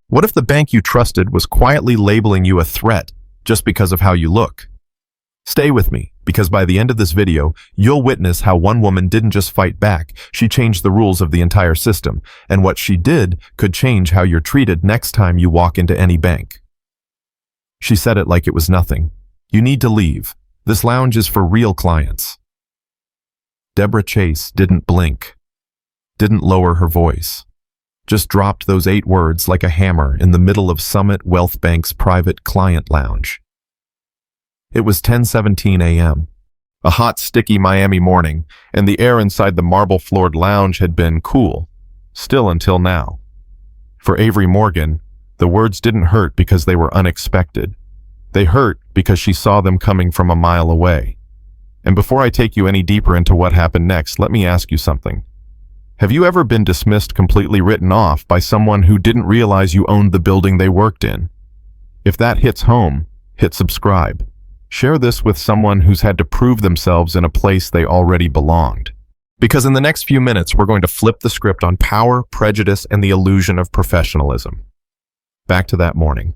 What if the bank you trusted was quietly labeling you a threat just because of how you look? Stay with me, because by the end of this video, you'll witness how one woman didn't just fight back, she changed the rules of the entire system, and what she did could change how you're treated next time you walk into any bank. She said it like it was nothing. You need to leave. This lounge is for real clients. Deborah Chase didn't blink, didn't lower her voice, just dropped those 8 words like a hammer in the middle of Summit Wealth Bank's private client lounge. It was 10:17 a.m., a hot, sticky Miami morning, and the air inside the marble-floored lounge had been cool, still until now. For Avery Morgan, the words didn't hurt because they were unexpected. They hurt because she saw them coming from a mile away. And before I take you any deeper into what happened next, let me ask you something. Have you ever been dismissed, completely written off by someone who didn't realize you owned the building they worked in? If that hits home, hit subscribe. Share this with someone who's had to prove themselves in a place they already belonged. Because in the next few minutes, we're going to flip the script on power, prejudice, and the illusion of professionalism. Back to that morning.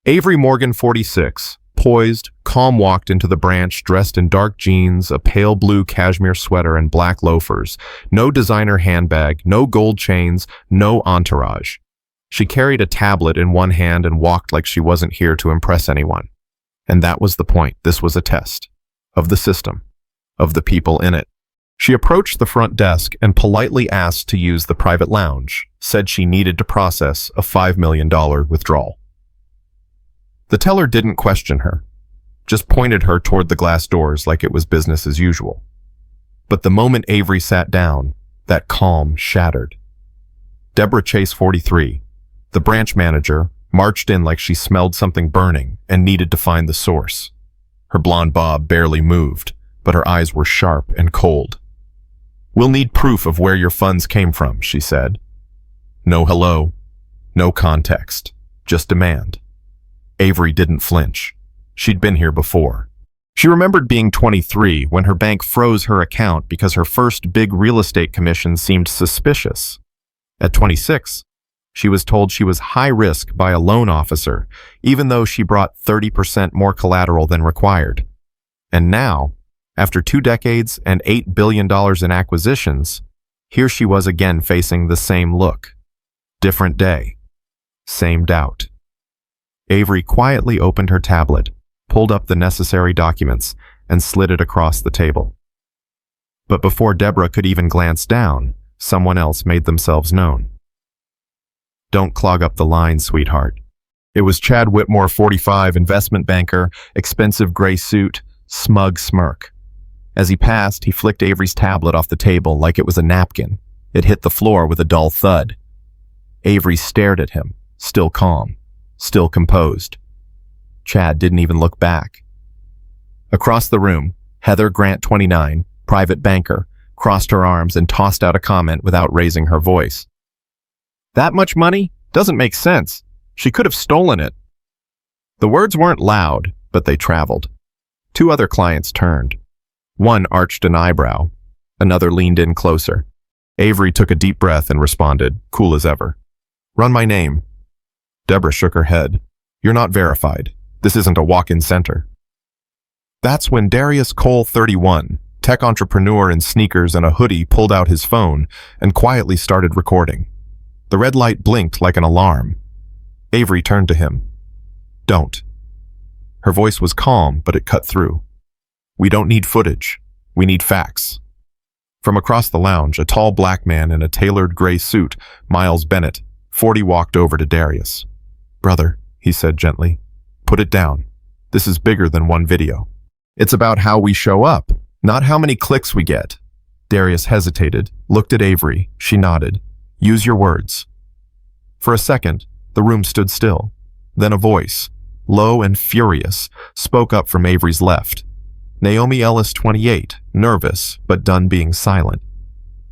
Avery Morgan, 46, poised, calm, walked into the branch dressed in dark jeans, a pale blue cashmere sweater, and black loafers. No designer handbag, no gold chains, no entourage. She carried a tablet in one hand and walked like she wasn't here to impress anyone. And that was the point. This was a test of the system, of the people in it. She approached the front desk and politely asked to use the private lounge, said she needed to process a $5 million withdrawal. The teller didn't question her, just pointed her toward the glass doors like it was business as usual. But the moment Avery sat down, that calm shattered. Deborah Chase, 43, the branch manager, marched in like she smelled something burning and needed to find the source. Her blonde bob barely moved, but her eyes were sharp and cold. "We'll need proof of where your funds came from," she said. No hello, no context, just demand. Avery didn't flinch. She'd been here before. She remembered being 23 when her bank froze her account because her first big real estate commission seemed suspicious. At 26, she was told she was high risk by a loan officer, even though she brought 30% more collateral than required. And now, after 2 decades and $8 billion in acquisitions, here she was again facing the same look. Different day. Same doubt. Avery quietly opened her tablet, pulled up the necessary documents, and slid it across the table. But before Deborah could even glance down, someone else made themselves known. "Don't clog up the line, sweetheart." It was Chad Whitmore, 45, investment banker, expensive gray suit, smug smirk. As he passed, he flicked Avery's tablet off the table like it was a napkin. It hit the floor with a dull thud. Avery stared at him, still calm, still composed. Chad didn't even look back. Across the room, Heather Grant, 29, private banker, crossed her arms and tossed out a comment without raising her voice. "That much money? Doesn't make sense. She could have stolen it." The words weren't loud, but they traveled. 2 other clients turned. One arched an eyebrow. Another leaned in closer. Avery took a deep breath and responded, cool as ever. "Run my name." Deborah shook her head. "You're not verified. This isn't a walk-in center." That's when Darius Cole, 31, tech entrepreneur in sneakers and a hoodie, pulled out his phone and quietly started recording. The red light blinked like an alarm. Avery turned to him. "Don't." Her voice was calm, but it cut through. "We don't need footage. We need facts." From across the lounge, a tall black man in a tailored gray suit, Miles Bennett, 40, walked over to Darius. "Brother," he said gently, "put it down. This is bigger than one video. It's about how we show up, not how many clicks we get." Darius hesitated, looked at Avery. She nodded. "Use your words." For a second, the room stood still. Then a voice, low and furious, spoke up from Avery's left. Naomi Ellis, 28, nervous, but done being silent.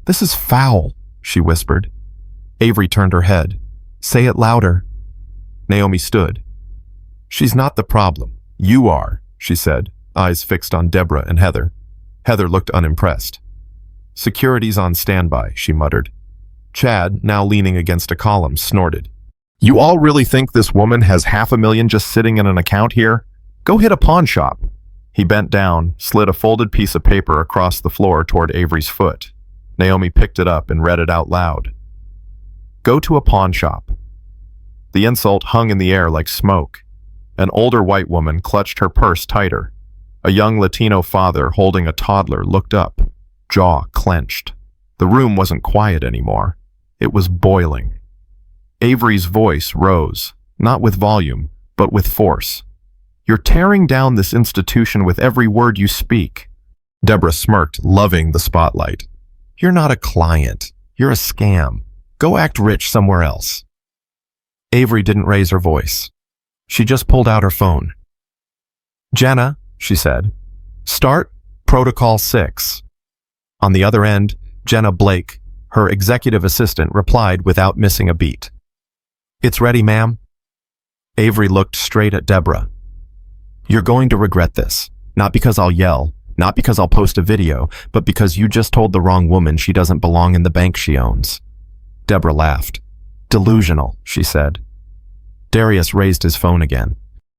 "This is foul," she whispered. Avery turned her head. "Say it louder." Naomi stood. "She's not the problem. You are," she said, eyes fixed on Deborah and Heather. Heather looked unimpressed. "Security's on standby," she muttered. Chad, now leaning against a column, snorted. You all really think this woman has $500,000 just sitting in an account here? Go hit a pawn shop. He bent down, slid a folded piece of paper across the floor toward Avery's foot. Naomi picked it up and read it out loud. Go to a pawn shop. The insult hung in the air like smoke. An older white woman clutched her purse tighter. A young Latino father holding a toddler looked up, jaw clenched. The room wasn't quiet anymore. It was boiling. Avery's voice rose, not with volume, but with force. You're tearing down this institution with every word you speak. Deborah smirked, loving the spotlight. You're not a client. You're a scam. Go act rich somewhere else. Avery didn't raise her voice. She just pulled out her phone. Jenna, she said, start Protocol 6. On the other end, Jenna Blake, her executive assistant, replied without missing a beat. It's ready, ma'am. Avery looked straight at Deborah. You're going to regret this, not because I'll yell, not because I'll post a video, but because you just told the wrong woman she doesn't belong in the bank she owns. Deborah laughed. Delusional, she said. Darius raised his phone again.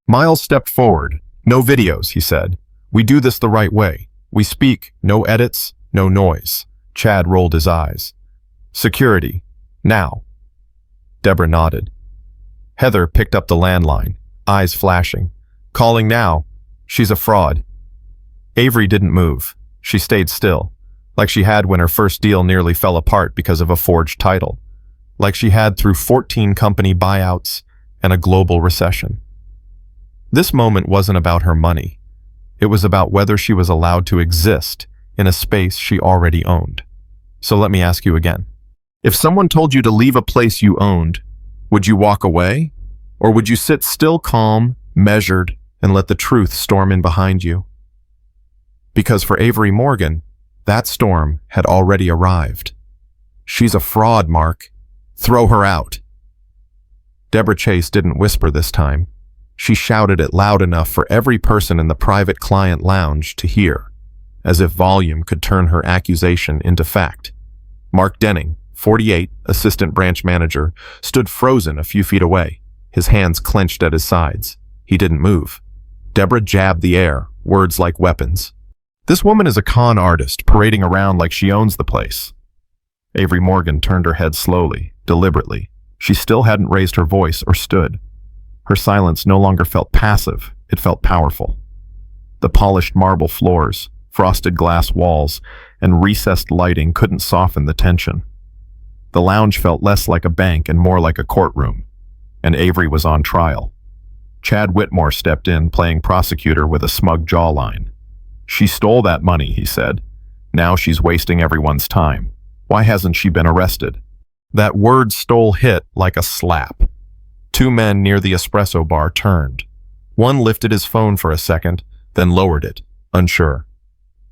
Miles stepped forward. No videos, he said. We do this the right way. We speak, no edits, no noise. Chad rolled his eyes. Security. Now. Deborah nodded. Heather picked up the landline, eyes flashing. Calling now. She's a fraud. Avery didn't move. She stayed still, like she had when her first deal nearly fell apart because of a forged title, like she had through 14 company buyouts and a global recession. This moment wasn't about her money. It was about whether she was allowed to exist in a space she already owned. So let me ask you again. If someone told you to leave a place you owned, would you walk away? Or would you sit still, calm, measured, and let the truth storm in behind you? Because for Avery Morgan, that storm had already arrived. She's a fraud, Mark. Throw her out. Deborah Chase didn't whisper this time. She shouted it loud enough for every person in the private client lounge to hear, as if volume could turn her accusation into fact. Mark Denning, 48, assistant branch manager, stood frozen a few feet away, his hands clenched at his sides. He didn't move. Deborah jabbed the air, words like weapons. This woman is a con artist, parading around like she owns the place. Avery Morgan turned her head slowly, deliberately. She still hadn't raised her voice or stood. Her silence no longer felt passive, it felt powerful. The polished marble floors, frosted glass walls, and recessed lighting couldn't soften the tension. The lounge felt less like a bank and more like a courtroom, and Avery was on trial. Chad Whitmore stepped in, playing prosecutor with a smug jawline. She stole that money, he said. Now she's wasting everyone's time. Why hasn't she been arrested? That word stole hit like a slap. Two men near the espresso bar turned. One lifted his phone for a second, then lowered it, unsure.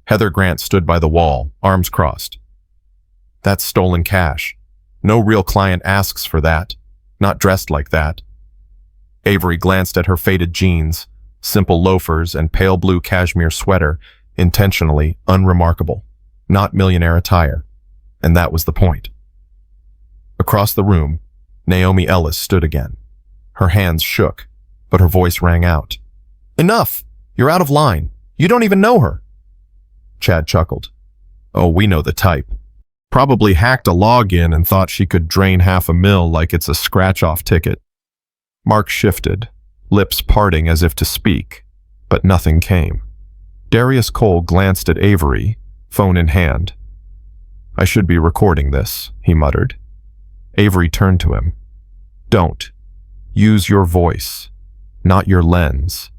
Heather Grant stood by the wall, arms crossed. That's stolen cash. No real client asks for that. Not dressed like that. Avery glanced at her faded jeans, simple loafers, and pale blue cashmere sweater, intentionally unremarkable. Not millionaire attire. And that was the point. Across the room, Naomi Ellis stood again. Her hands shook, but her voice rang out. Enough! You're out of line. You don't even know her. Chad chuckled. Oh, we know the type. Probably hacked a login and thought she could drain $500,000 like it's a scratch-off ticket. Mark shifted, lips parting as if to speak, but nothing came. Darius Cole glanced at Avery, phone in hand. I should be recording this, he muttered. Avery turned to him. Don't. Use your voice, not your lens.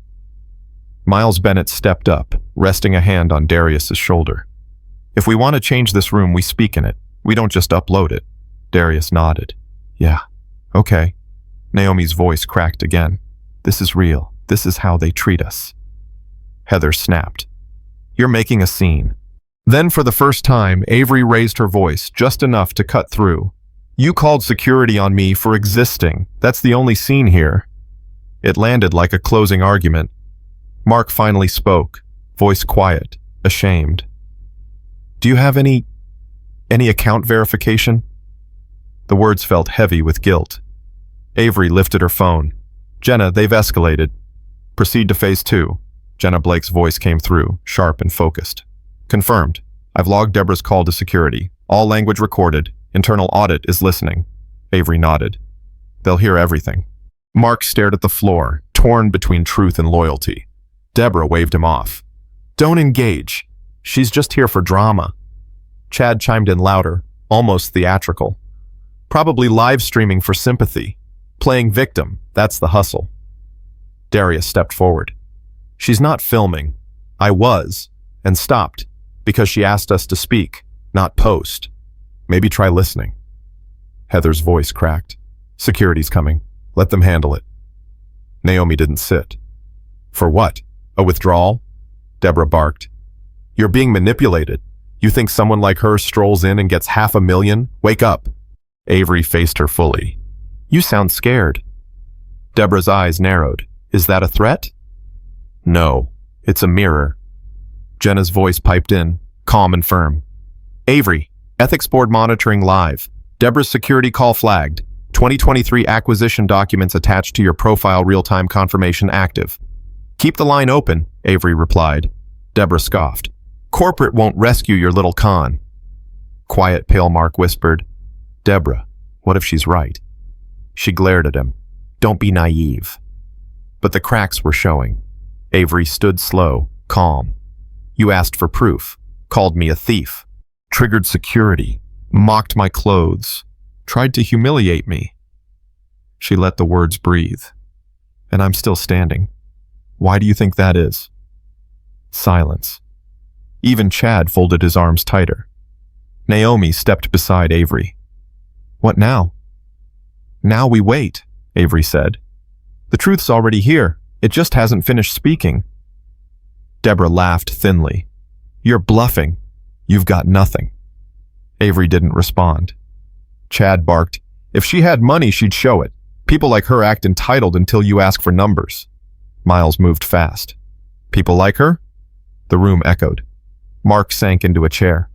Miles Bennett stepped up, resting a hand on Darius's shoulder. If we want to change this room, we speak in it. We don't just upload it. Darius nodded. Yeah, okay. Naomi's voice cracked again. This is real. This is how they treat us. Heather snapped. You're making a scene. Then for the first time, Avery raised her voice, just enough to cut through. You called security on me for existing. That's the only scene here. It landed like a closing argument. Mark finally spoke, voice quiet, ashamed. Do you have any account verification? The words felt heavy with guilt. Avery lifted her phone. Jenna, they've escalated. Proceed to phase 2. Jenna Blake's voice came through, sharp and focused. Confirmed. I've logged Deborah's call to security. All language recorded. Internal audit is listening. Avery nodded. They'll hear everything. Mark stared at the floor, torn between truth and loyalty. Deborah waved him off. Don't engage. She's just here for drama. Chad chimed in louder, almost theatrical. Probably live streaming for sympathy. Playing victim, that's the hustle. Darius stepped forward. She's not filming. I was, and stopped, because she asked us to speak, not post. Maybe try listening. Heather's voice cracked. Security's coming. Let them handle it. Naomi didn't sit. For what? A withdrawal? Deborah barked. You're being manipulated. You think someone like her strolls in and gets $500,000? Wake up. Avery faced her fully. You sound scared. Deborah's eyes narrowed. Is that a threat? No, it's a mirror. Jenna's voice piped in, calm and firm. Avery, Ethics Board monitoring live. Deborah's security call flagged. 2023 acquisition documents attached to your profile real-time confirmation active. Keep the line open, Avery replied. Deborah scoffed. Corporate won't rescue your little con. Quiet, pale Mark whispered. Deborah, what if she's right? She glared at him. Don't be naive. But the cracks were showing. Avery stood slow, calm. You asked for proof, called me a thief, triggered security, mocked my clothes, tried to humiliate me. She let the words breathe. And I'm still standing. Why do you think that is? Silence. Even Chad folded his arms tighter. Naomi stepped beside Avery. What now? Now we wait, Avery said. The truth's already here. It just hasn't finished speaking. Deborah laughed thinly. You're bluffing. You've got nothing. Avery didn't respond. Chad barked. If she had money, she'd show it. People like her act entitled until you ask for numbers. Miles moved fast. People like her? The room echoed. Mark sank into a chair.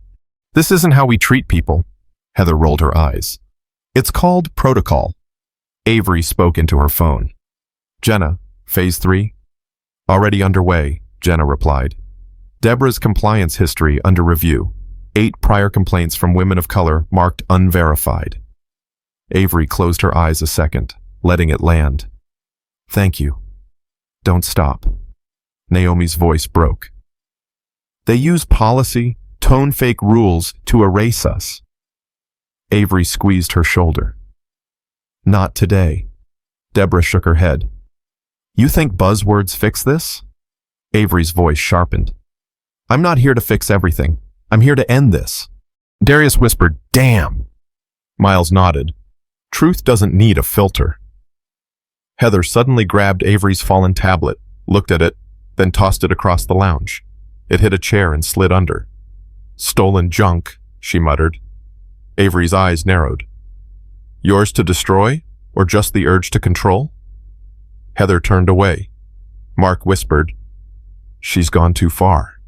This isn't how we treat people. Heather rolled her eyes. It's called protocol. Avery spoke into her phone. Jenna, phase 3? Already underway, Jenna replied. Deborah's compliance history under review. 8 prior complaints from women of color marked unverified. Avery closed her eyes a second, letting it land. Thank you. Don't stop. Naomi's voice broke. They use policy, tone-fake rules to erase us. Avery squeezed her shoulder. Not today. Deborah shook her head. You think buzzwords fix this? Avery's voice sharpened. I'm not here to fix everything. I'm here to end this. Darius whispered, Damn! Miles nodded. Truth doesn't need a filter. Heather suddenly grabbed Avery's fallen tablet, looked at it, then tossed it across the lounge. It hit a chair and slid under. Stolen junk, she muttered. Avery's eyes narrowed. Yours to destroy, or just the urge to control? Heather turned away. Mark whispered, She's gone too far.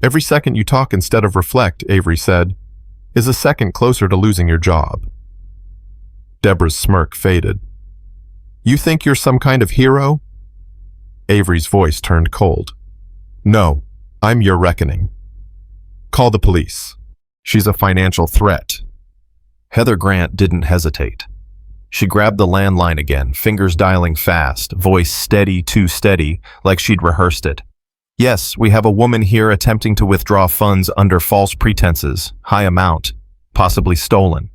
Every second you talk instead of reflect, Avery said, is a second closer to losing your job. Deborah's smirk faded. You think you're some kind of hero? Avery's voice turned cold. No, I'm your reckoning. Call the police. She's a financial threat. Heather Grant didn't hesitate. She grabbed the landline again, fingers dialing fast, voice steady, too steady, like she'd rehearsed it. Yes, we have a woman here attempting to withdraw funds under false pretenses, high amount, possibly stolen.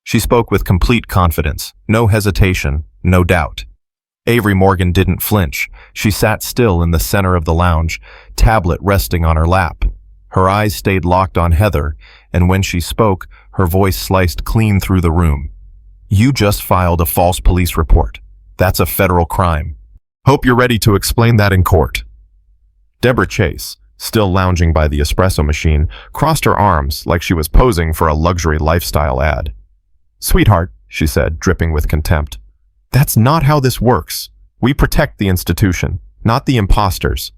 She spoke with complete confidence, no hesitation, no doubt. Avery Morgan didn't flinch. She sat still in the center of the lounge, tablet resting on her lap. Her eyes stayed locked on Heather, and when she spoke, her voice sliced clean through the room. You just filed a false police report. That's a federal crime. Hope you're ready to explain that in court. Deborah Chase, still lounging by the espresso machine, crossed her arms like she was posing for a luxury lifestyle ad. Sweetheart, she said, dripping with contempt. That's not how this works. We protect the institution, not the imposters.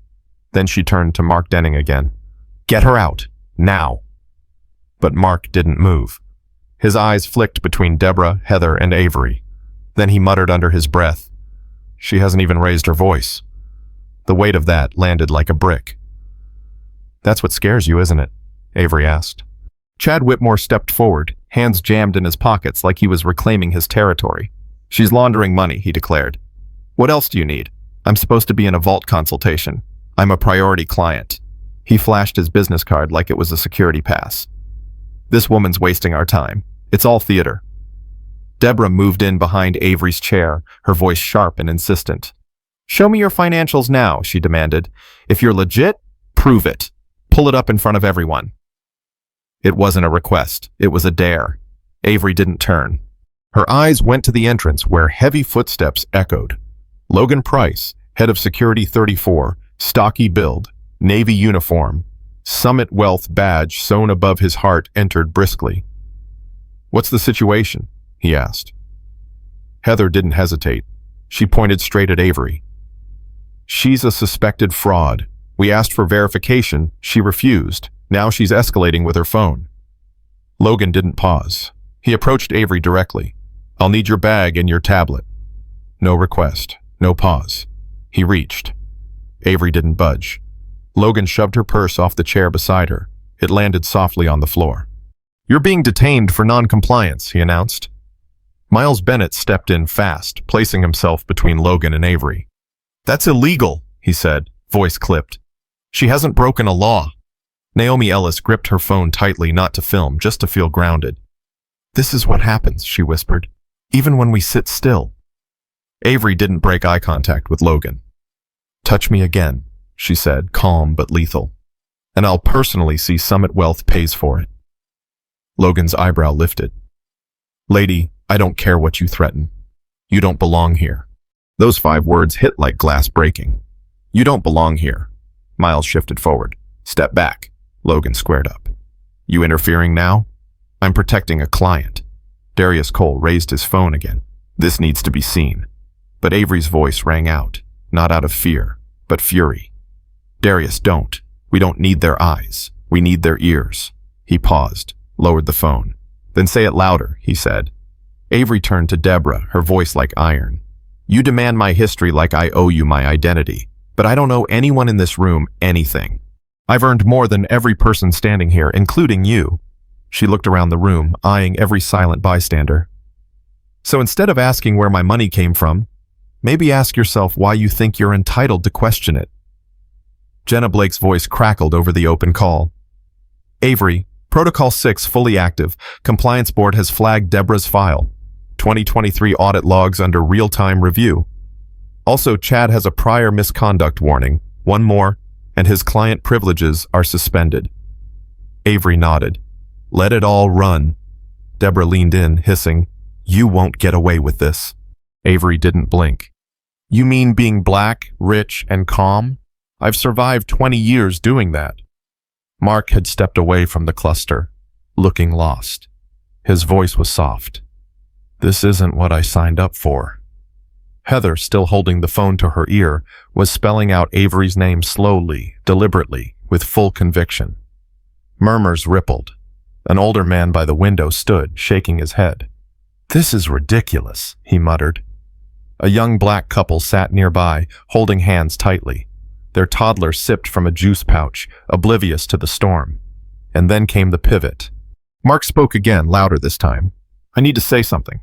Then she turned to Mark Denning again. Get her out, now. But Mark didn't move. His eyes flicked between Deborah, Heather, and Avery. Then he muttered under his breath, "She hasn't even raised her voice." The weight of that landed like a brick. "That's what scares you, isn't it?" Avery asked. Chad Whitmore stepped forward, hands jammed in his pockets like he was reclaiming his territory. "She's laundering money," he declared. "What else do you need? I'm supposed to be in a vault consultation. I'm a priority client." He flashed his business card like it was a security pass. "This woman's wasting our time. It's all theater." Deborah moved in behind Avery's chair, her voice sharp and insistent. "Show me your financials now," she demanded. "If you're legit, prove it. Pull it up in front of everyone." It wasn't a request. It was a dare. Avery didn't turn. Her eyes went to the entrance where heavy footsteps echoed. Logan Price, head of Security 34, stocky build, Navy uniform, Summit Wealth badge sewn above his heart, entered briskly. "What's the situation?" he asked. Heather didn't hesitate. She pointed straight at Avery. "She's a suspected fraud. We asked for verification. She refused. Now she's escalating with her phone." Logan didn't pause. He approached Avery directly. "I'll need your bag and your tablet." No request. No pause. He reached. Avery didn't budge. Logan shoved her purse off the chair beside her. It landed softly on the floor. "You're being detained for non-compliance," he announced. Miles Bennett stepped in fast, placing himself between Logan and Avery. "That's illegal," he said, voice clipped. "She hasn't broken a law." Naomi Ellis gripped her phone tightly, not to film, just to feel grounded. "This is what happens," she whispered, "even when we sit still." Avery didn't break eye contact with Logan. "Touch me again," she said, calm but lethal, "and I'll personally see Summit Wealth pays for it." Logan's eyebrow lifted. "Lady, I don't care what you threaten. You don't belong here." Those 5 words hit like glass breaking. "You don't belong here." Miles shifted forward. "Step back." Logan squared up. "You interfering now?" "I'm protecting a client." Darius Cole raised his phone again. "This needs to be seen." But Avery's voice rang out, not out of fear, but fury. "Darius, don't. We don't need their eyes. We need their ears." He paused, lowered the phone. "Then say it louder," he said. Avery turned to Deborah, her voice like iron. "You demand my history like I owe you my identity, but I don't owe anyone in this room anything. I've earned more than every person standing here, including you." She looked around the room, eyeing every silent bystander. "So instead of asking where my money came from, maybe ask yourself why you think you're entitled to question it." Jenna Blake's voice crackled over the open call. "Avery, Protocol 6 fully active. Compliance Board has flagged Deborah's file. 2023 audit logs under real-time review. Also, Chad has a prior misconduct warning. One more, and his client privileges are suspended." Avery nodded. "Let it all run." Deborah leaned in, hissing, "You won't get away with this." Avery didn't blink. "You mean being black, rich, and calm? I've survived 20 years doing that." Mark had stepped away from the cluster, looking lost. His voice was soft. "This isn't what I signed up for." Heather, still holding the phone to her ear, was spelling out Avery's name slowly, deliberately, with full conviction. Murmurs rippled. An older man by the window stood, shaking his head. "This is ridiculous," he muttered. A young black couple sat nearby, holding hands tightly. Their toddler sipped from a juice pouch, oblivious to the storm. And then came the pivot. Mark spoke again, louder this time. "I need to say something."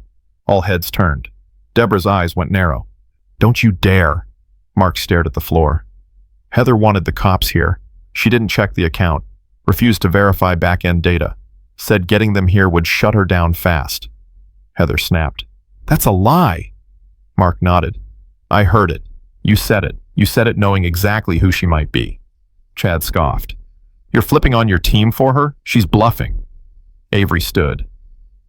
All heads turned. Deborah's eyes went narrow. "Don't you dare." Mark stared at the floor. "Heather wanted the cops here. She didn't check the account, refused to verify back-end data, said getting them here would shut her down fast." Heather snapped. "That's a lie." Mark nodded. "I heard it. You said it. You said it knowing exactly who she might be." Chad scoffed. "You're flipping on your team for her? She's bluffing." Avery stood.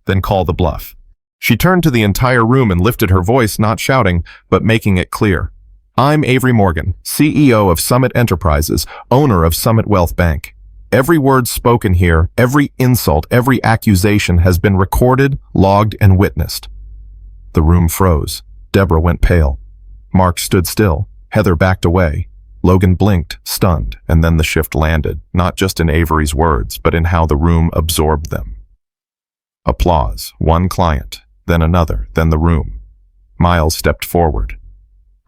"Then call the bluff." She turned to the entire room and lifted her voice, not shouting, but making it clear. "I'm Avery Morgan, CEO of Summit Enterprises, owner of Summit Wealth Bank. Every word spoken here, every insult, every accusation has been recorded, logged, and witnessed." The room froze. Deborah went pale. Mark stood still. Heather backed away. Logan blinked, stunned, and then the shift landed, not just in Avery's words, but in how the room absorbed them. Applause. One client, then another, then the room. Miles stepped forward.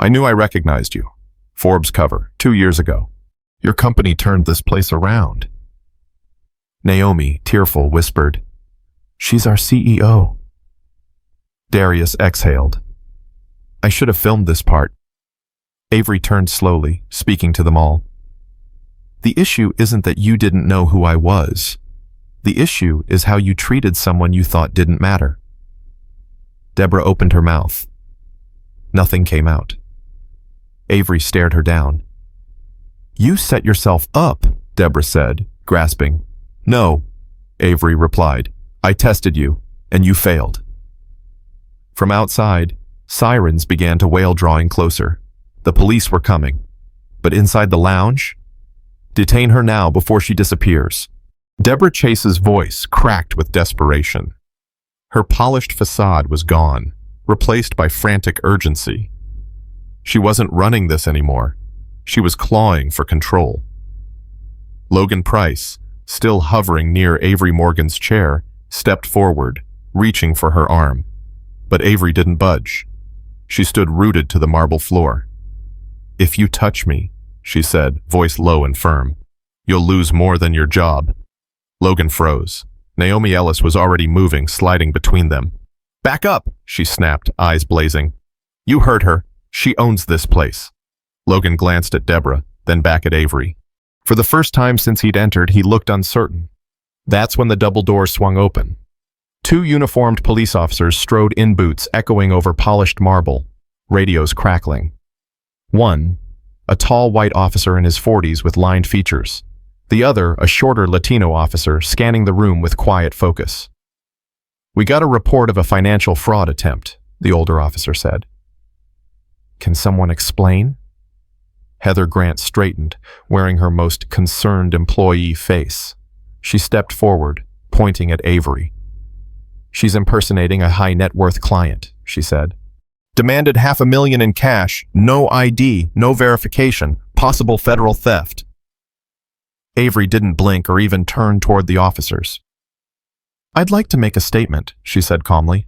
I knew I recognized you. Forbes cover, 2 years ago. Your company turned this place around. Naomi, tearful, whispered, She's our CEO. Darius exhaled. I should have filmed this part. Avery turned slowly, speaking to them all. The issue isn't that you didn't know who I was. The issue is how you treated someone you thought didn't matter. Deborah opened her mouth. Nothing came out. Avery stared her down. You set yourself up, Deborah said, grasping. No, Avery replied. I tested you, and you failed. From outside, sirens began to wail, drawing closer. The police were coming. But inside the lounge? Detain her now before she disappears. Deborah Chase's voice cracked with desperation. Her polished facade was gone, replaced by frantic urgency. She wasn't running this anymore. She was clawing for control. Logan Price, still hovering near Avery Morgan's chair, stepped forward, reaching for her arm. But Avery didn't budge. She stood rooted to the marble floor. If you touch me, she said, voice low and firm, you'll lose more than your job. Logan froze. Naomi Ellis was already moving, sliding between them. Back up, she snapped, eyes blazing. You heard her. She owns this place. Logan glanced at Deborah, then back at Avery. For the first time since he'd entered, he looked uncertain. That's when the double door swung open. 2 uniformed police officers strode in, boots echoing over polished marble, radios crackling. One, a tall white officer in his 40s with lined features. The other, a shorter Latino officer, scanning the room with quiet focus. We got a report of a financial fraud attempt, the older officer said. Can someone explain? Heather Grant straightened, wearing her most concerned employee face. She stepped forward, pointing at Avery. She's impersonating a high-net-worth client, she said. Demanded $500,000 in cash, no ID, no verification, possible federal theft. Avery didn't blink or even turn toward the officers. I'd like to make a statement, she said calmly,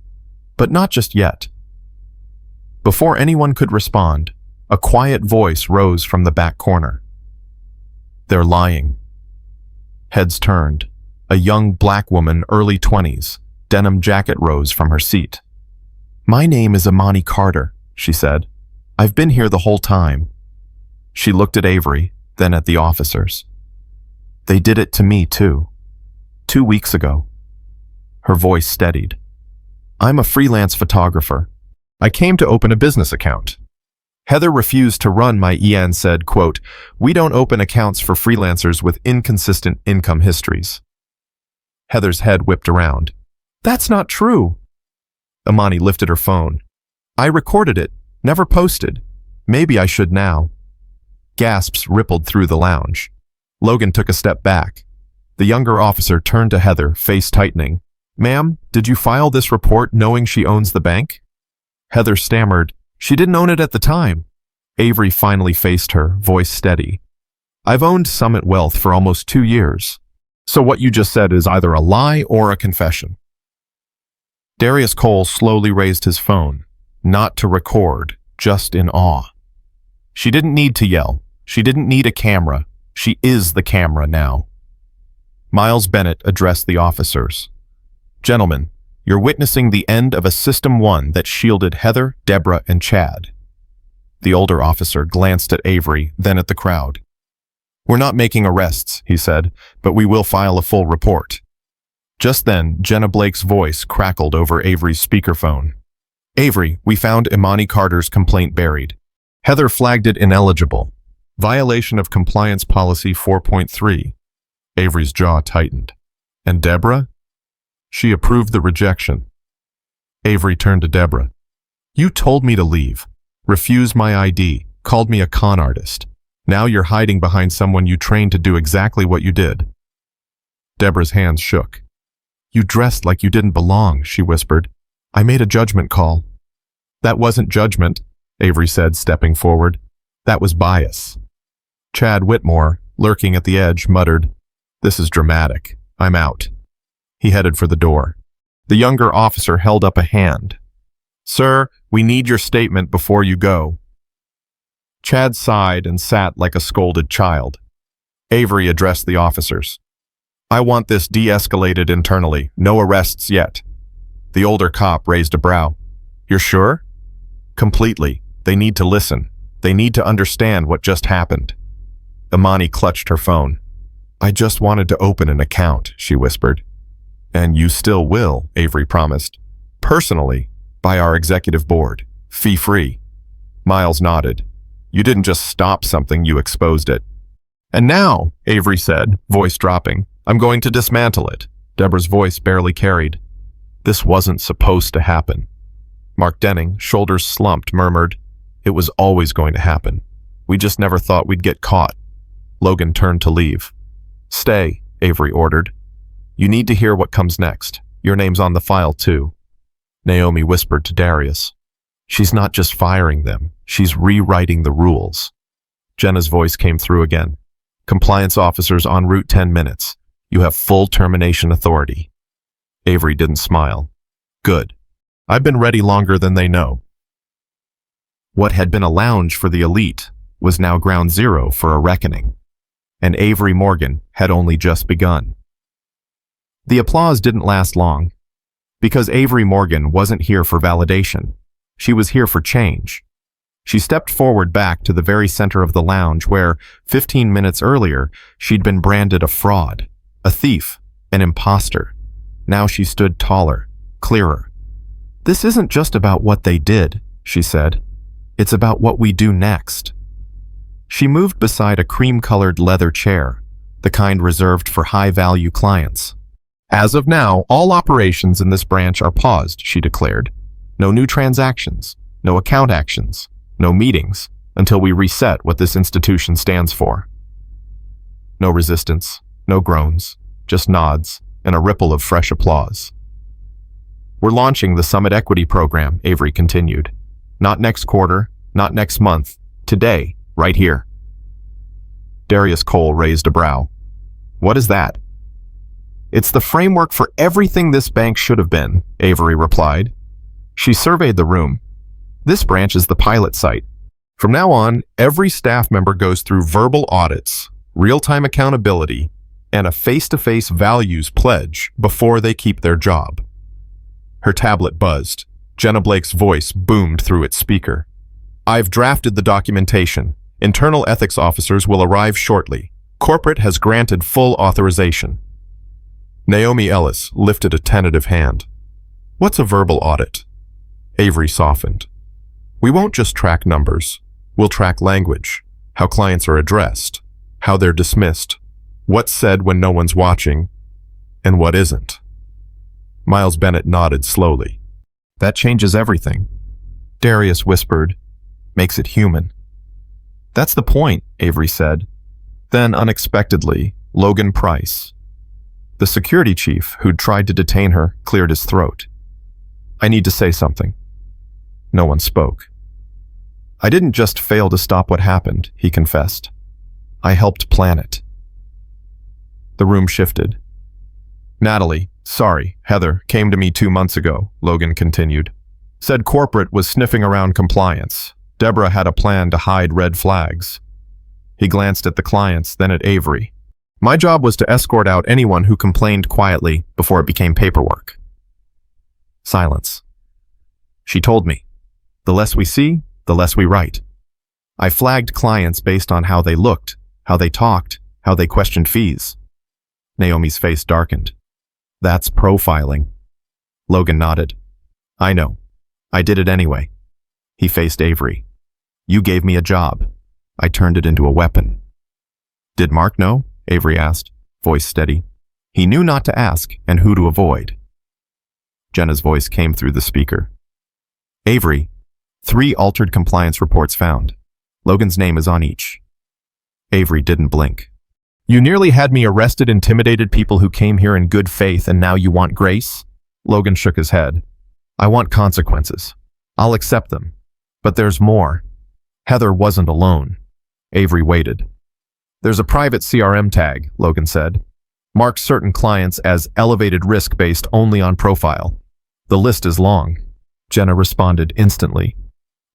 but not just yet. Before anyone could respond, a quiet voice rose from the back corner. They're lying. Heads turned. A young black woman, early 20s, denim jacket, rose from her seat. My name is Imani Carter, she said. I've been here the whole time. She looked at Avery, then at the officers. They did it to me, too. 2 weeks ago. Her voice steadied. I'm a freelance photographer. I came to open a business account. Heather refused to run my EN, said, quote, we don't open accounts for freelancers with inconsistent income histories. Heather's head whipped around. That's not true. Imani lifted her phone. I recorded it, never posted. Maybe I should now. Gasps rippled through the lounge. Logan took a step back. The younger officer turned to Heather, face tightening. Ma'am, did you file this report knowing she owns the bank? Heather stammered. She didn't own it at the time. Avery finally faced her, voice steady. I've owned Summit Wealth for almost 2 years. So what you just said is either a lie or a confession. Darius Cole slowly raised his phone, not to record, just in awe. She didn't need to yell. She didn't need a camera. She is the camera now. Miles Bennett addressed the officers. Gentlemen, you're witnessing the end of a System 1 that shielded Heather, Deborah, and Chad. The older officer glanced at Avery, then at the crowd. We're not making arrests, he said, but we will file a full report. Just then, Jenna Blake's voice crackled over Avery's speakerphone. Avery, we found Imani Carter's complaint buried. Heather flagged it ineligible. Violation of Compliance Policy 4.3. Avery's jaw tightened. And Deborah? She approved the rejection. Avery turned to Deborah. You told me to leave, refused my ID, called me a con artist. Now you're hiding behind someone you trained to do exactly what you did. Deborah's hands shook. You dressed like you didn't belong, she whispered. I made a judgment call. That wasn't judgment, Avery said, stepping forward. That was bias. Chad Whitmore, lurking at the edge, muttered, This is dramatic. I'm out. He headed for the door. The younger officer held up a hand. Sir, we need your statement before you go. Chad sighed and sat like a scolded child. Avery addressed the officers. I want this de-escalated internally. No arrests yet. The older cop raised a brow. You're sure? Completely. They need to listen. They need to understand what just happened. Imani clutched her phone. I just wanted to open an account, she whispered. And you still will, Avery promised. Personally, by our executive board. Fee-free. Miles nodded. You didn't just stop something, you exposed it. And now, Avery said, voice dropping, I'm going to dismantle it. Deborah's voice barely carried. This wasn't supposed to happen. Mark Denning, shoulders slumped, murmured, It was always going to happen. We just never thought we'd get caught. Logan turned to leave. Stay, Avery ordered. You need to hear what comes next. Your name's on the file, too. Naomi whispered to Darius. She's not just firing them. She's rewriting the rules. Jenna's voice came through again. Compliance officers en route 10 minutes. You have full termination authority. Avery didn't smile. Good. I've been ready longer than they know. What had been a lounge for the elite was now ground zero for a reckoning. And Avery Morgan had only just begun. The applause didn't last long, because Avery Morgan wasn't here for validation. She was here for change. She stepped forward back to the very center of the lounge where, 15 minutes earlier, she'd been branded a fraud, a thief, an imposter. Now she stood taller, clearer. This isn't just about what they did, she said. It's about what we do next. She moved beside a cream-colored leather chair, the kind reserved for high-value clients. As of now, all operations in this branch are paused, she declared. No new transactions, no account actions, no meetings, until we reset what this institution stands for. No resistance, no groans, just nods and a ripple of fresh applause. We're launching the Summit Equity Program, Avery continued. Not next quarter, not next month, today, right here. Darius Cole raised a brow. What is that? It's the framework for everything this bank should have been, Avery replied. She surveyed the room. This branch is the pilot site. From now on, every staff member goes through verbal audits, real-time accountability, and a face-to-face values pledge before they keep their job. Her tablet buzzed. Jenna Blake's voice boomed through its speaker. I've drafted the documentation. Internal ethics officers will arrive shortly. Corporate has granted full authorization. Naomi Ellis lifted a tentative hand. What's a verbal audit? Avery softened. We won't just track numbers. We'll track language, how clients are addressed, how they're dismissed, what's said when no one's watching, and what isn't. Miles Bennett nodded slowly. That changes everything. Darius whispered, makes it human. That's the point, Avery said. Then, unexpectedly, Logan Price, the security chief who'd tried to detain her, cleared his throat. I need to say something. No one spoke. I didn't just fail to stop what happened, he confessed. I helped plan it. The room shifted. Natalie, sorry, Heather, came to me 2 months ago, Logan continued. Said corporate was sniffing around compliance. Deborah had a plan to hide red flags. He glanced at the clients, then at Avery. My job was to escort out anyone who complained quietly before it became paperwork. Silence. She told me, the less we see, the less we write. I flagged clients based on how they looked, how they talked, how they questioned fees. Naomi's face darkened. That's profiling. Logan nodded. I know. I did it anyway. He faced Avery. You gave me a job. I turned it into a weapon. Did Mark know? Avery asked, voice steady. He knew not to ask and who to avoid. Jenna's voice came through the speaker. Avery, 3 altered compliance reports found. Logan's name is on each. Avery didn't blink. You nearly had me arrested, intimidated people who came here in good faith, and now you want grace? Logan shook his head. I want consequences. I'll accept them. But there's more. Heather wasn't alone. Avery waited. There's a private CRM tag, Logan said. Marks certain clients as elevated risk based only on profile. The list is long. Jenna responded instantly.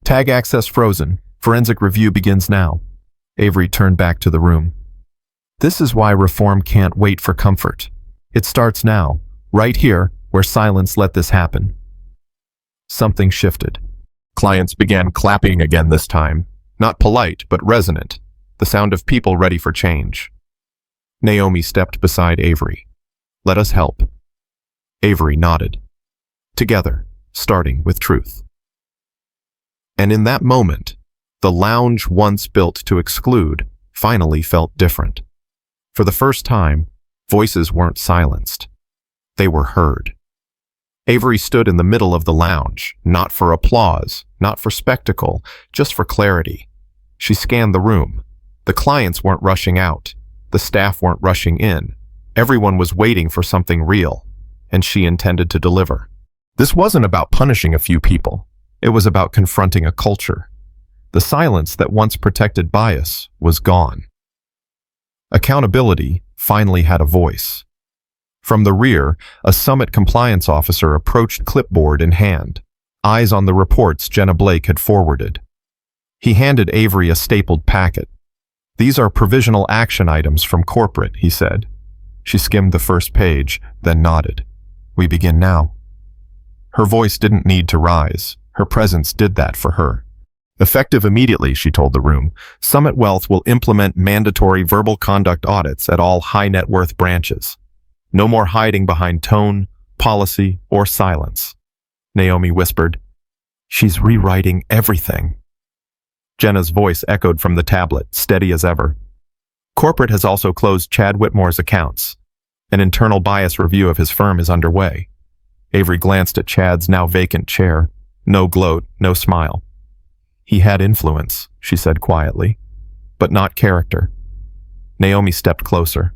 Tag access frozen. Forensic review begins now. Avery turned back to the room. This is why reform can't wait for comfort. It starts now, right here, where silence let this happen. Something shifted. Clients began clapping again this time. Not polite, but resonant. The sound of people ready for change. Naomi stepped beside Avery. Let us help. Avery nodded. Together, starting with truth. And in that moment, the lounge once built to exclude finally felt different. For the first time, voices weren't silenced. They were heard. Avery stood in the middle of the lounge, not for applause, not for spectacle, just for clarity. She scanned the room. The clients weren't rushing out. The staff weren't rushing in. Everyone was waiting for something real, and she intended to deliver. This wasn't about punishing a few people. It was about confronting a culture. The silence that once protected bias was gone. Accountability finally had a voice. From the rear, a summit compliance officer approached, clipboard in hand, eyes on the reports Jenna Blake had forwarded. He handed Avery a stapled packet. These are provisional action items from corporate, he said. She skimmed the first page, then nodded. We begin now. Her voice didn't need to rise. Her presence did that for her. Effective immediately, she told the room, Summit Wealth will implement mandatory verbal conduct audits at all high net worth branches. No more hiding behind tone, policy, or silence. Naomi whispered, She's rewriting everything. Jenna's voice echoed from the tablet, steady as ever. Corporate has also closed Chad Whitmore's accounts. An internal bias review of his firm is underway. Avery glanced at Chad's now vacant chair. No gloat, no smile. He had influence, she said quietly, but not character. Naomi stepped closer.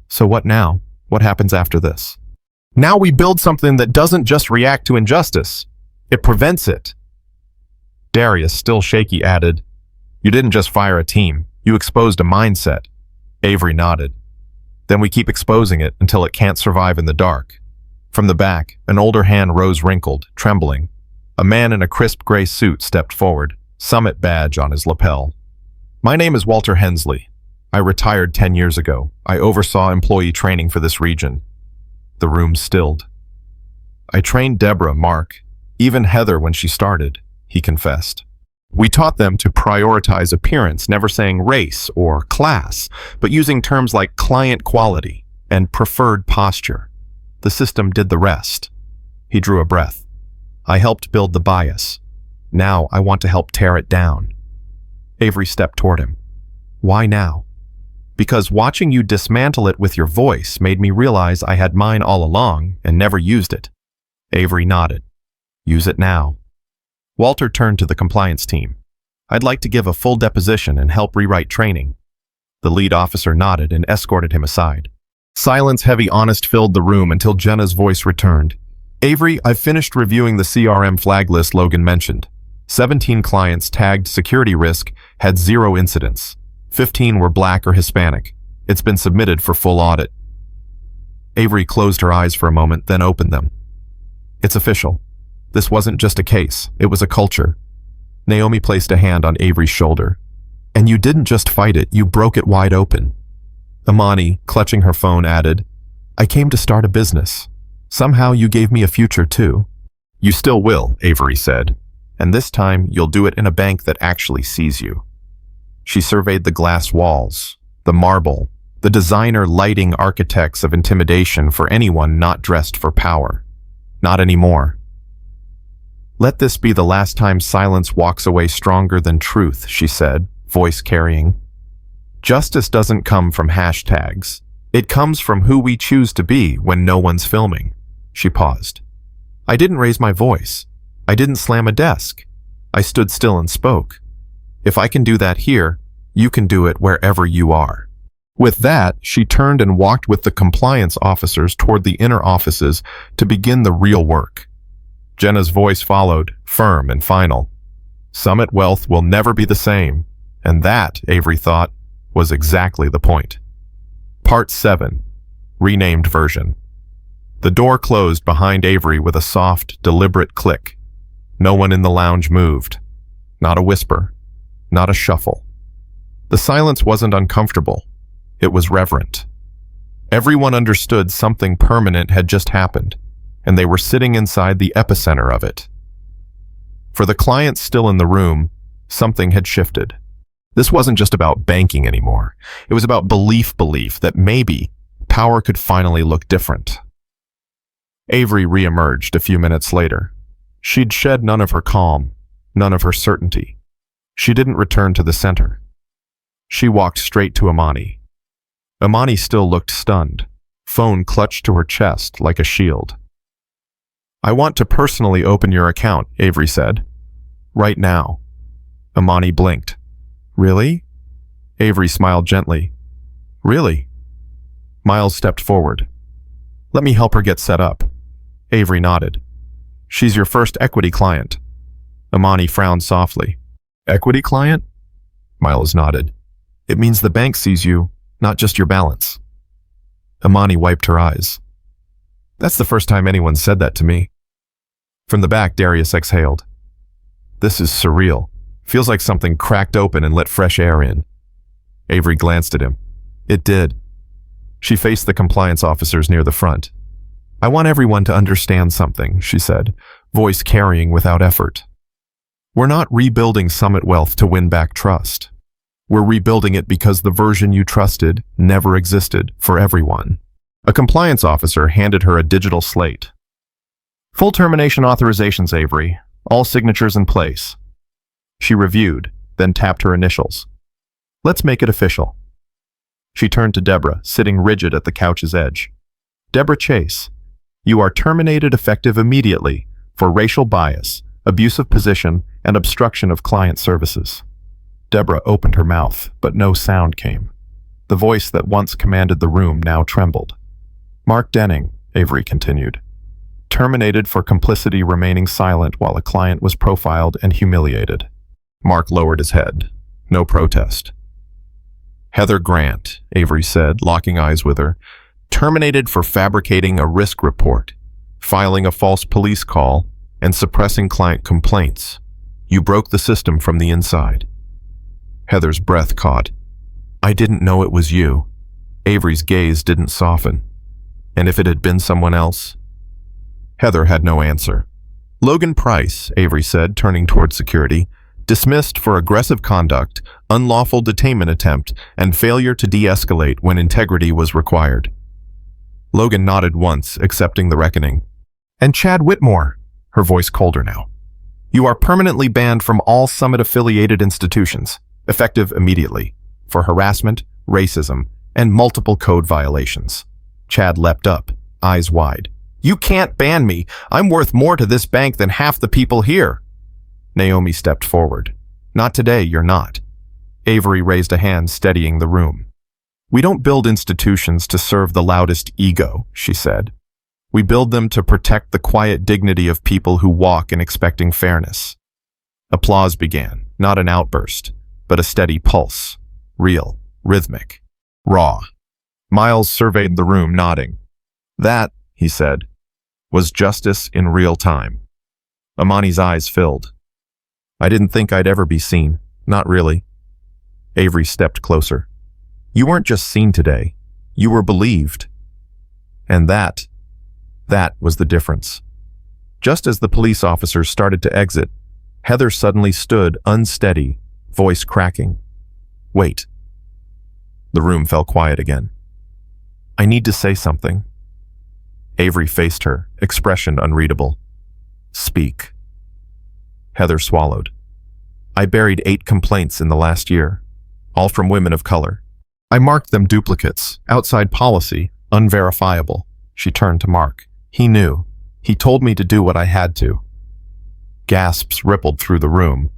So what now? What happens after this? Now we build something that doesn't just react to injustice. It prevents it. Darius, still shaky, added, You didn't just fire a team. You exposed a mindset. Avery nodded. Then we keep exposing it until it can't survive in the dark. From the back, an older hand rose wrinkled, trembling. A man in a crisp gray suit stepped forward, Summit badge on his lapel. My name is Walter Hensley. I retired 10 years ago. I oversaw employee training for this region. The room stilled. I trained Deborah, Mark, even Heather when she started, he confessed. We taught them to prioritize appearance, never saying race or class, but using terms like client quality and preferred posture. The system did the rest. He drew a breath. I helped build the bias. Now I want to help tear it down. Avery stepped toward him. Why now? Because watching you dismantle it with your voice made me realize I had mine all along and never used it. Avery nodded. Use it now. Walter turned to the compliance team. I'd like to give a full deposition and help rewrite training. The lead officer nodded and escorted him aside. Silence, heavy, honest filled the room until Jenna's voice returned. Avery, I've finished reviewing the CRM flag list Logan mentioned. 17 clients tagged security risk had 0 incidents. 15 were Black or Hispanic. It's been submitted for full audit. Avery closed her eyes for a moment, then opened them. It's official. This wasn't just a case, it was a culture. Naomi placed a hand on Avery's shoulder. And you didn't just fight it, you broke it wide open. Amani, clutching her phone, added, I came to start a business. Somehow you gave me a future too. You still will, Avery said. And this time you'll do it in a bank that actually sees you. She surveyed the glass walls, the marble, the designer lighting architects of intimidation for anyone not dressed for power. Not anymore. Let this be the last time silence walks away stronger than truth, she said, voice carrying. Justice doesn't come from hashtags. It comes from who we choose to be when no one's filming. She paused. I didn't raise my voice. I didn't slam a desk. I stood still and spoke. If I can do that here, you can do it wherever you are. With that, she turned and walked with the compliance officers toward the inner offices to begin the real work. Jenna's voice followed, firm and final. Summit Wealth will never be the same, and that, Avery thought, was exactly the point. Part 7. Renamed version. The door closed behind Avery with a soft, deliberate click, No one in the lounge moved. Not a whisper. Not a shuffle. The silence wasn't uncomfortable. It was reverent. Everyone understood something permanent had just happened, and they were sitting inside the epicenter of it. For the clients still in the room, something had shifted. This wasn't just about banking anymore. It was about belief that maybe power could finally look different. Avery reemerged a few minutes later. She'd shed none of her calm, none of her certainty. She didn't return to the center. She walked straight to Amani. Amani still looked stunned, phone clutched to her chest like a shield. "I want to personally open your account," Avery said. "Right now." Amani blinked. "Really?" Avery smiled gently. "Really?" Miles stepped forward. "Let me help her get set up." Avery nodded. "She's your first equity client." Amani frowned softly. "Equity client?" Miles nodded. "It means the bank sees you, not just your balance." Amani wiped her eyes. "That's the first time anyone said that to me." From the back, Darius exhaled. "This is surreal. Feels like something cracked open and let fresh air in." Avery glanced at him. It did. She faced the compliance officers near the front. "I want everyone to understand something," she said, voice carrying without effort. "We're not rebuilding Summit Wealth to win back trust. We're rebuilding it because the version you trusted never existed for everyone." A compliance officer handed her a digital slate. "Full termination authorizations, Avery. All signatures in place." She reviewed, then tapped her initials. "Let's make it official." She turned to Deborah, sitting rigid at the couch's edge. "Deborah Chase, you are terminated effective immediately for racial bias, abusive position, and obstruction of client services." Deborah opened her mouth, but no sound came. The voice that once commanded the room now trembled. "Mark Denning," Avery continued, "terminated for complicity remaining silent while a client was profiled and humiliated." Mark lowered his head. No protest. "Heather Grant," Avery said, locking eyes with her, "terminated for fabricating a risk report, filing a false police call, and suppressing client complaints. You broke the system from the inside." Heather's breath caught. "I didn't know it was you." Avery's gaze didn't soften. "And if it had been someone else?" Heather had no answer. "Logan Price," Avery said, turning toward security, "dismissed for aggressive conduct, unlawful detainment attempt, and failure to de-escalate when integrity was required." Logan nodded once, accepting the reckoning. "And Chad Whitmore," her voice colder now, "you are permanently banned from all Summit-affiliated institutions, effective immediately, for harassment, racism, and multiple code violations." Chad leapt up, eyes wide. "You can't ban me. I'm worth more to this bank than half the people here." Naomi stepped forward. "Not today, you're not." Avery raised a hand, steadying the room. "We don't build institutions to serve the loudest ego," she said. "We build them to protect the quiet dignity of people who walk in expecting fairness." Applause began, not an outburst, but a steady pulse, real, rhythmic, raw. Miles surveyed the room, nodding. "That," he said, "was justice in real time." Amani's eyes filled. "I didn't think I'd ever be seen. Not really." Avery stepped closer. "You weren't just seen today. You were believed." And that was the difference. Just as the police officers started to exit, Heather suddenly stood unsteady, voice cracking. "Wait." The room fell quiet again. "I need to say something." Avery faced her, expression unreadable. "Speak." Heather swallowed. "I buried 8 complaints in the last year, all from women of color. I marked them duplicates, outside policy, unverifiable." She turned to Mark. "He knew. He told me to do what I had to." Gasps rippled through the room.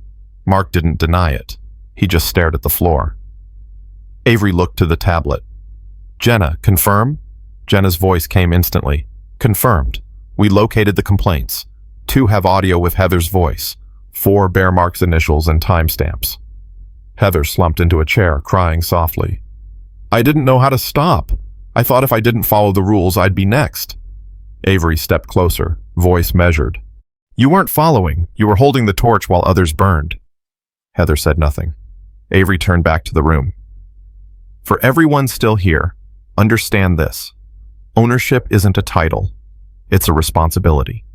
Mark didn't deny it. He just stared at the floor. Avery looked to the tablet. "Jenna, confirm?" Jenna's voice came instantly. "Confirmed. We located the complaints. 2 have audio with Heather's voice. 4 bear Mark's initials and timestamps." Heather slumped into a chair, crying softly. "I didn't know how to stop. I thought if I didn't follow the rules, I'd be next." Avery stepped closer, voice measured. You weren't following. You were holding the torch while others burned. Heather said nothing. Avery turned back to the room. For everyone still here, understand this. Ownership isn't a title. It's a responsibility.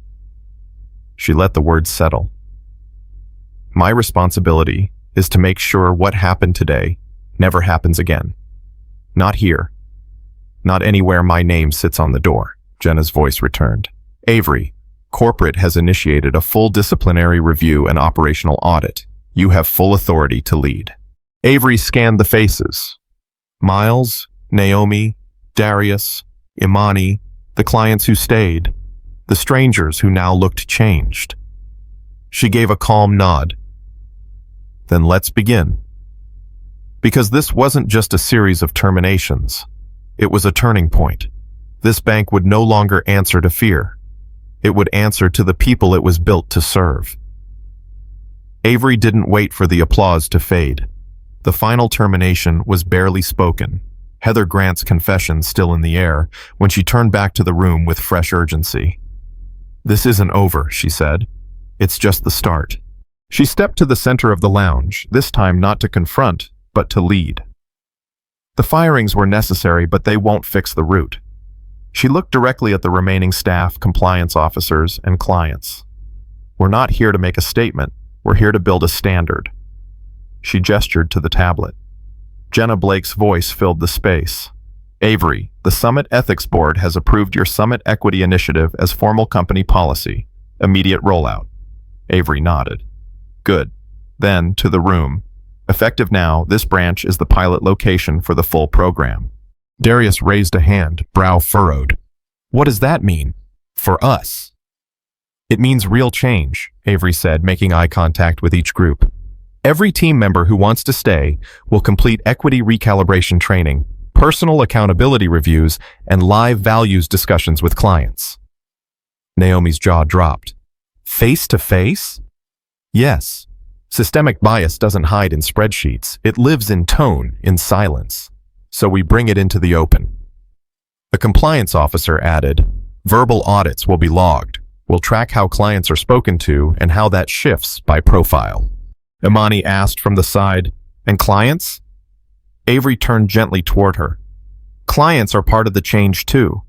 She let the words settle. My responsibility is to make sure what happened today never happens again. Not here. Not anywhere my name sits on the door. Jenna's voice returned. Avery, corporate has initiated a full disciplinary review and operational audit. You have full authority to lead. Avery scanned the faces. Miles, Naomi, Darius, Imani, the clients who stayed, the strangers who now looked changed. She gave a calm nod. Then let's begin. Because this wasn't just a series of terminations. It was a turning point. This bank would no longer answer to fear. It would answer to the people it was built to serve. Avery didn't wait for the applause to fade. The final termination was barely spoken, Heather Grant's confession still in the air, when she turned back to the room with fresh urgency. This isn't over, she said. It's just the start. She stepped to the center of the lounge, this time not to confront, but to lead. The firings were necessary, but they won't fix the root. She looked directly at the remaining staff, compliance officers, and clients. We're not here to make a statement. We're here to build a standard. She gestured to the tablet. Jenna Blake's voice filled the space. Avery, the Summit Ethics Board has approved your Summit Equity Initiative as formal company policy. Immediate rollout. Avery nodded. Good. Then, to the room. Effective now, this branch is the pilot location for the full program. Darius raised a hand, brow furrowed. What does that mean? For us? It means real change, Avery said, making eye contact with each group. Every team member who wants to stay will complete equity recalibration training, personal accountability reviews, and live values discussions with clients. Naomi's jaw dropped. Face to face? Yes. Systemic bias doesn't hide in spreadsheets. It lives in tone, in silence. So we bring it into the open. The compliance officer added, verbal audits will be logged. We'll track how clients are spoken to and how that shifts by profile. Imani asked from the side, and clients? Avery turned gently toward her. Clients are part of the change too.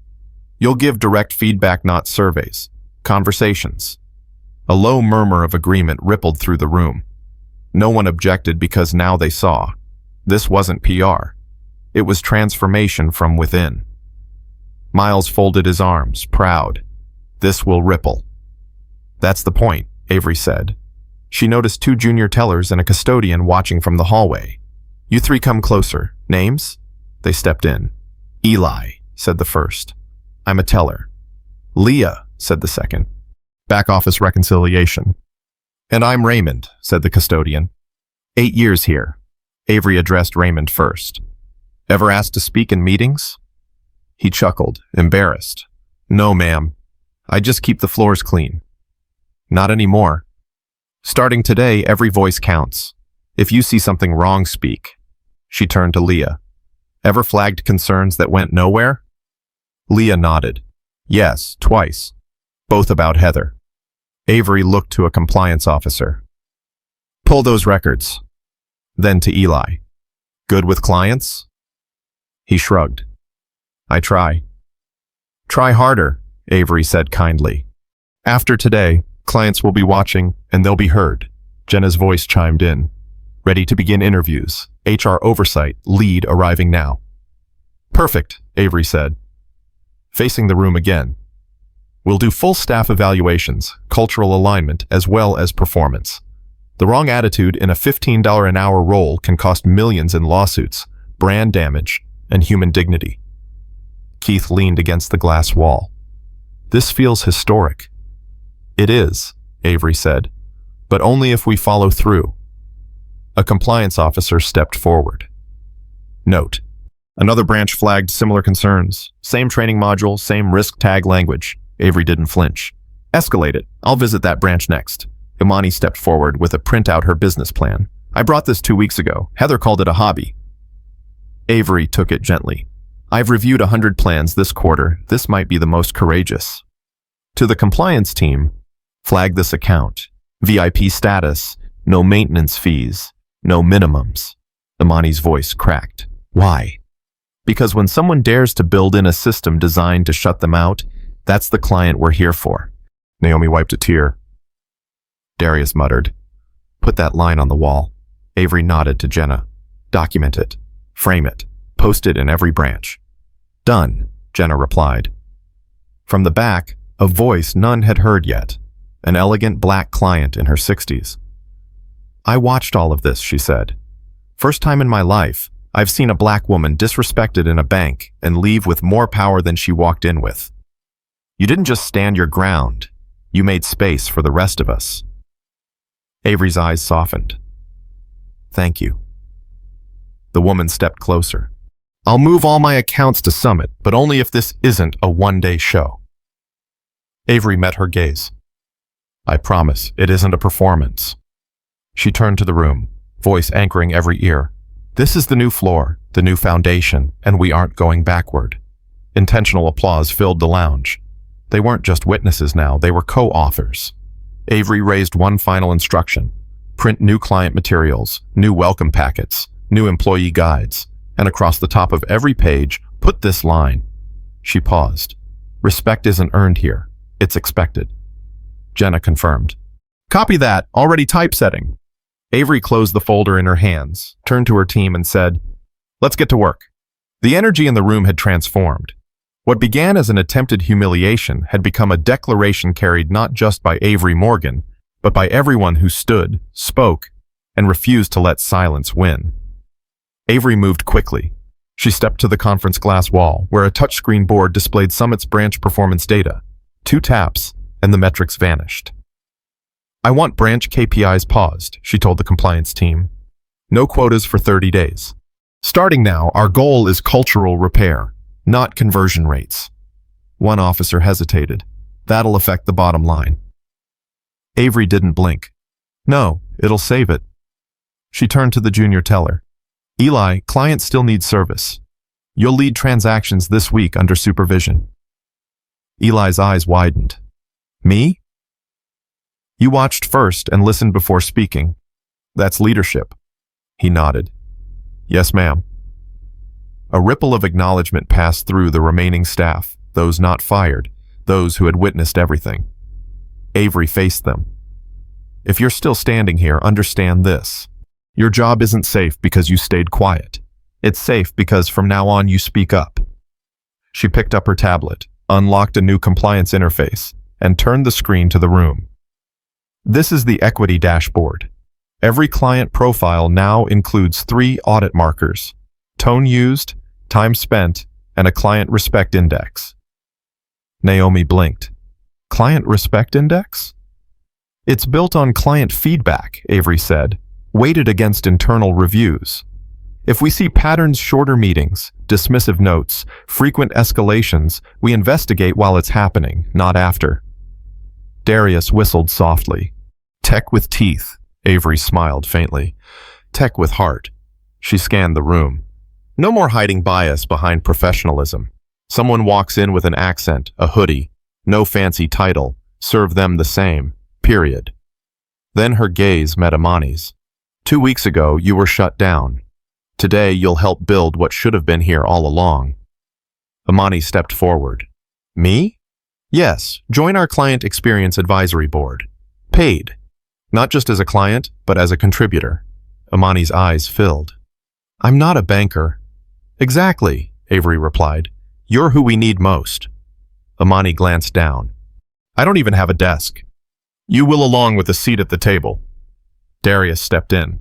You'll give direct feedback, not surveys. Conversations. A low murmur of agreement rippled through the room. No one objected because now they saw. This wasn't PR. It was transformation from within. Miles folded his arms, proud. This will ripple. That's the point, Avery said. She noticed 2 junior tellers and a custodian watching from the hallway. You 3 come closer. Names? They stepped in. Eli, said the first. I'm a teller. Leah, said the second. Back office reconciliation. And I'm Raymond, said the custodian. 8 years here. Avery addressed Raymond first. Ever asked to speak in meetings? He chuckled, embarrassed. No, ma'am. I just keep the floors clean. Not anymore. Starting today, every voice counts. If you see something wrong, speak. She turned to Leah. Ever flagged concerns that went nowhere? Leah nodded. Yes, twice. Both about Heather. Avery looked to a compliance officer. Pull those records. Then to Eli. Good with clients? He shrugged. I try. Try harder, Avery said kindly. After today, clients will be watching and they'll be heard. Jenna's voice chimed in. Ready to begin interviews. HR oversight, lead arriving now. Perfect, Avery said. Facing the room again. We'll do full staff evaluations, cultural alignment, as well as performance. The wrong attitude in a $15 an hour role can cost millions in lawsuits, brand damage, and human dignity. Keith leaned against the glass wall. This feels historic. It is, Avery said, but only if we follow through. A compliance officer stepped forward. Note: another branch flagged similar concerns. Same training module, same risk tag language. Avery didn't flinch. Escalate it. I'll visit that branch next. Imani stepped forward with a print out her business plan. I brought this 2 weeks ago. Heather called it a hobby. Avery took it gently. I've reviewed 100 plans this quarter. This might be the most courageous. To the compliance team, Flag this account. VIP status, no maintenance fees, no minimums. Imani's voice cracked. Why? Because when someone dares to build in a system designed to shut them out, that's the client we're here for. Naomi wiped a tear. Darius muttered, "Put that line on the wall." Avery nodded to Jenna. "Document it. Frame it. Post it in every branch." "Done," Jenna replied. From the back, a voice none had heard yet, an elegant black client in her 60s. "I watched all of this," she said. "First time in my life, I've seen a black woman disrespected in a bank and leave with more power than she walked in with. You didn't just stand your ground, you made space for the rest of us." Avery's eyes softened. "Thank you." The woman stepped closer. "I'll move all my accounts to Summit, but only if this isn't a one-day show." Avery met her gaze. "I promise, it isn't a performance." She turned to the room, voice anchoring every ear. "This is the new floor, the new foundation, and we aren't going backward." Intentional applause filled the lounge. They weren't just witnesses now, they were co-authors. Avery raised one final instruction: print new client materials, new welcome packets, new employee guides, and across the top of every page, put this line. She paused. "Respect isn't earned here, it's expected." Jenna confirmed. "Copy that, already typesetting." Avery closed the folder in her hands, turned to her team and said, "Let's get to work." The energy in the room had transformed. What began as an attempted humiliation had become a declaration carried not just by Avery Morgan, but by everyone who stood, spoke, and refused to let silence win. Avery moved quickly. She stepped to the conference glass wall, where a touchscreen board displayed Summit's branch performance data. 2 taps, and the metrics vanished. "I want branch KPIs paused," she told the compliance team. "No quotas for 30 days. Starting now, our goal is cultural repair, not conversion rates." One officer hesitated. "That'll affect the bottom line." Avery didn't blink. "No, it'll save it." She turned to the junior teller. "Eli, client still needs service. You'll lead transactions this week under supervision." Eli's eyes widened. "Me?" "You watched first and listened before speaking. That's leadership." He nodded. "Yes, ma'am." A ripple of acknowledgement passed through the remaining staff, those not fired, those who had witnessed everything. Avery faced them. "If you're still standing here, understand this. Your job isn't safe because you stayed quiet. It's safe because from now on you speak up." She picked up her tablet, unlocked a new compliance interface, and turned the screen to the room. This is the equity dashboard. Every client profile now includes 3 audit markers: tone used, time spent, and a client respect index. Naomi blinked. "Client respect index?" "It's built on client feedback," Avery said, "weighted against internal reviews. If we see patterns, shorter meetings, dismissive notes, frequent escalations, we investigate while it's happening, not after." Darius whistled softly. "Tech with teeth," Avery smiled faintly. "Tech with heart." She scanned the room. No more hiding bias behind professionalism. Someone walks in with an accent, a hoodie, no fancy title, serve them the same, period. Then her gaze met Imani's. "2 weeks ago, you were shut down. Today, you'll help build what should have been here all along." Imani stepped forward. "Me?" "Yes, join our Client Experience Advisory Board. Paid. Not just as a client, but as a contributor." Imani's eyes filled. "I'm not a banker." "Exactly," Avery replied. "You're who we need most." Imani glanced down. "I don't even have a desk." "You will along with a seat at the table." Darius stepped in.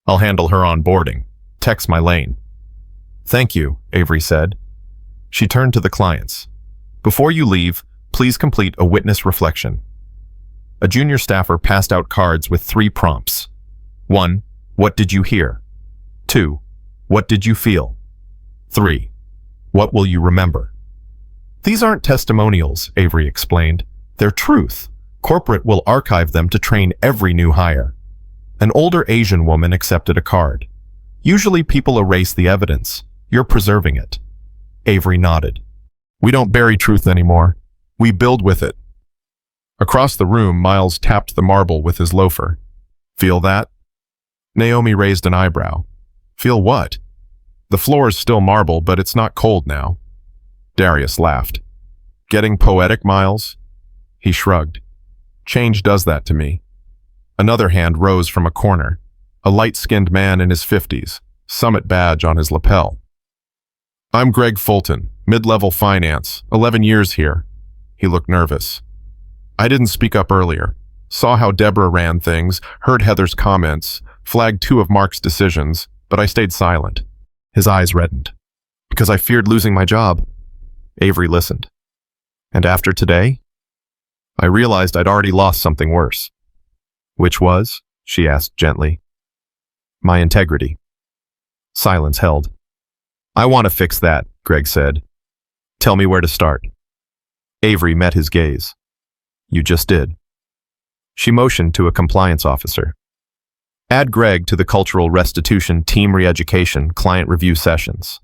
"I'll handle her onboarding. Text my lane." "Thank you," Avery said. She turned to the clients. "Before you leave, please complete a witness reflection." A junior staffer passed out cards with 3 prompts. 1. What did you hear? 2. What did you feel? 3. What will you remember? "These aren't testimonials," Avery explained. "They're truth. Corporate will archive them to train every new hire." An older Asian woman accepted a card. "Usually people erase the evidence. You're preserving it." Avery nodded. "We don't bury truth anymore. We build with it." Across the room, Miles tapped the marble with his loafer. Feel that? Naomi raised an eyebrow. Feel what? The floor is still marble, but it's not cold now. Darius laughed. Getting poetic, Miles? He shrugged. Change does that to me. Another hand rose from a corner. A light-skinned man in his 50s, summit badge on his lapel. I'm Greg Fulton, mid-level finance, 11 years here. He looked nervous. I didn't speak up earlier. Saw how Deborah ran things, heard Heather's comments, flagged 2 of Mark's decisions, but I stayed silent. His eyes reddened. Because I feared losing my job. Avery listened. And after today, I realized I'd already lost something worse. Which was? She asked gently. My integrity. Silence held. I want to fix that, Greg said. Tell me where to start. Avery met his gaze. You just did. She motioned to a compliance officer. Add Greg to the cultural restitution, team re-education, client review sessions.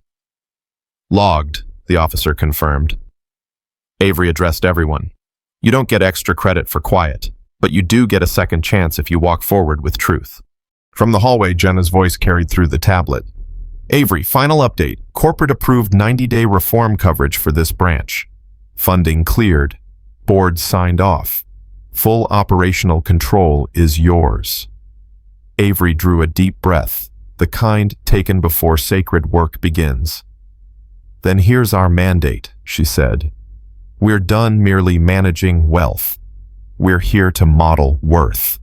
Logged, the officer confirmed. Avery addressed everyone. You don't get extra credit for quiet, but you do get a second chance if you walk forward with truth. From the hallway, Jenna's voice carried through the tablet. Avery, final update. Corporate approved 90-day reform coverage for this branch. Funding cleared. Board signed off. Full operational control is yours. Avery drew a deep breath, the kind taken before sacred work begins. Then here's our mandate, she said. We're done merely managing wealth. We're here to model worth.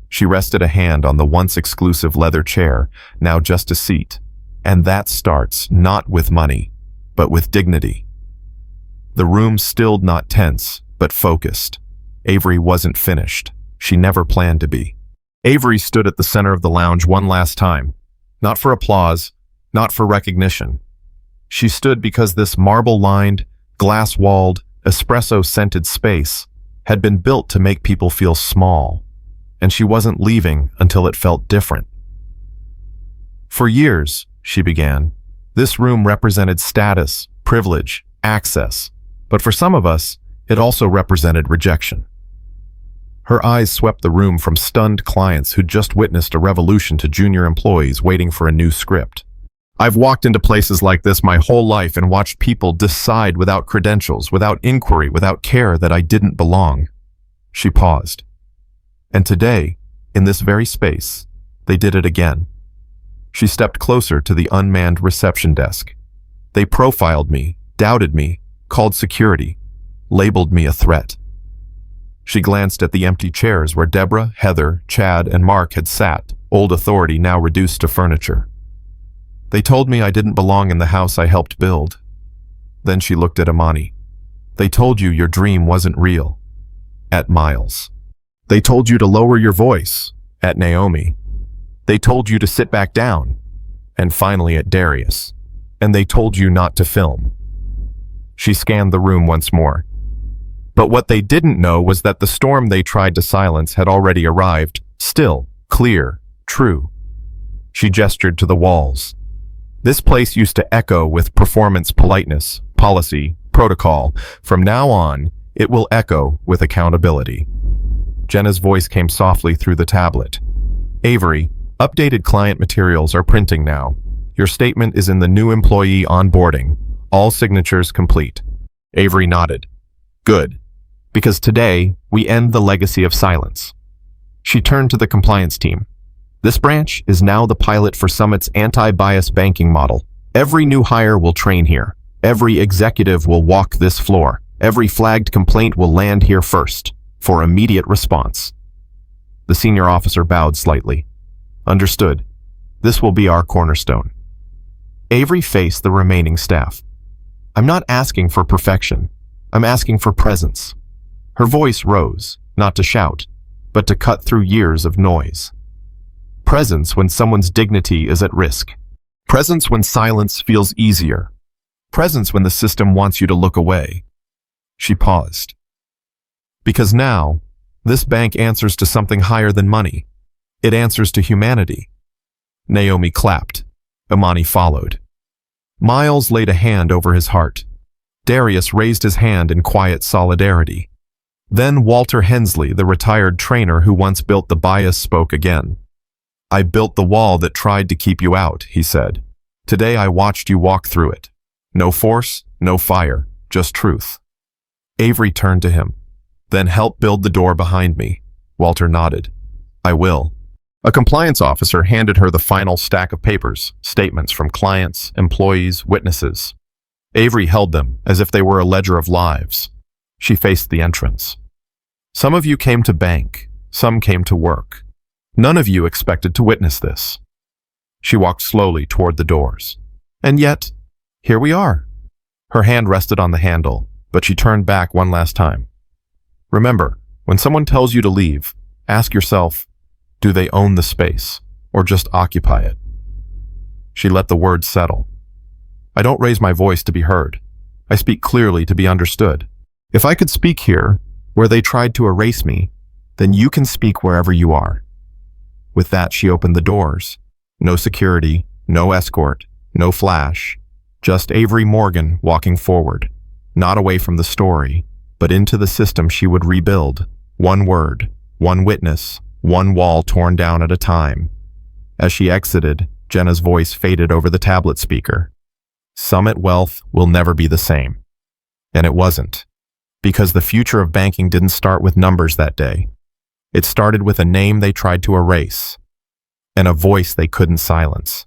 She rested a hand on the once exclusive leather chair, now just a seat. And that starts not with money, but with dignity. The room stilled, not tense, but focused. Avery wasn't finished. She never planned to be. Avery stood at the center of the lounge one last time. Not for applause, not for recognition. She stood because this marble-lined, glass-walled, espresso-scented space had been built to make people feel small, and she wasn't leaving until it felt different. For years, she began, this room represented status, privilege, access, but for some of us, it also represented rejection. Her eyes swept the room from stunned clients who'd just witnessed a revolution to junior employees waiting for a new script. I've walked into places like this my whole life and watched people decide without credentials, without inquiry, without care that I didn't belong. She paused. And today, in this very space, they did it again. She stepped closer to the unmanned reception desk. They profiled me, doubted me, called security, labeled me a threat. She glanced at the empty chairs where Deborah, Heather, Chad, and Mark had sat, old authority now reduced to furniture. They told me I didn't belong in the house I helped build. Then she looked at Amani. They told you your dream wasn't real. At Miles. They told you to lower your voice. At Naomi. They told you to sit back down. And finally at Darius. And they told you not to film. She scanned the room once more. But what they didn't know was that the storm they tried to silence had already arrived, still, clear, true. She gestured to the walls. This place used to echo with performance politeness, policy, protocol. From now on, it will echo with accountability. Jenna's voice came softly through the tablet. Avery, updated client materials are printing now. Your statement is in the new employee onboarding. All signatures complete. Avery nodded. Good. Because today, we end the legacy of silence. She turned to the compliance team. This branch is now the pilot for Summit's anti-bias banking model. Every new hire will train here. Every executive will walk this floor. Every flagged complaint will land here first, for immediate response. The senior officer bowed slightly. Understood. This will be our cornerstone. Avery faced the remaining staff. I'm not asking for perfection. I'm asking for presence. Her voice rose, not to shout, but to cut through years of noise. Presence when someone's dignity is at risk. Presence when silence feels easier. Presence when the system wants you to look away. She paused. Because now, this bank answers to something higher than money. It answers to humanity. Naomi clapped. Amani followed. Miles laid a hand over his heart. Darius raised his hand in quiet solidarity. Then Walter Hensley, the retired trainer who once built the bias, spoke again. "I built the wall that tried to keep you out," he said. "Today I watched you walk through it. No force, no fire, just truth." Avery turned to him. "Then help build the door behind me." Walter nodded. "I will." A compliance officer handed her the final stack of papers, statements from clients, employees, witnesses. Avery held them as if they were a ledger of lives. She faced the entrance. "Some of you came to bank, some came to work. None of you expected to witness this." She walked slowly toward the doors. "And yet, here we are." Her hand rested on the handle, but she turned back one last time. "Remember, when someone tells you to leave, ask yourself, do they own the space, or just occupy it?" She let the words settle. "I don't raise my voice to be heard. I speak clearly to be understood. If I could speak here, where they tried to erase me, then you can speak wherever you are." With that, she opened the doors. No security, no escort, no flash. Just Avery Morgan walking forward, not away from the story, but into the system she would rebuild. One word, one witness, one wall torn down at a time. As she exited, Jenna's voice faded over the tablet speaker. Summit Wealth will never be the same. And it wasn't. Because the future of banking didn't start with numbers that day. It started with a name they tried to erase, and a voice they couldn't silence.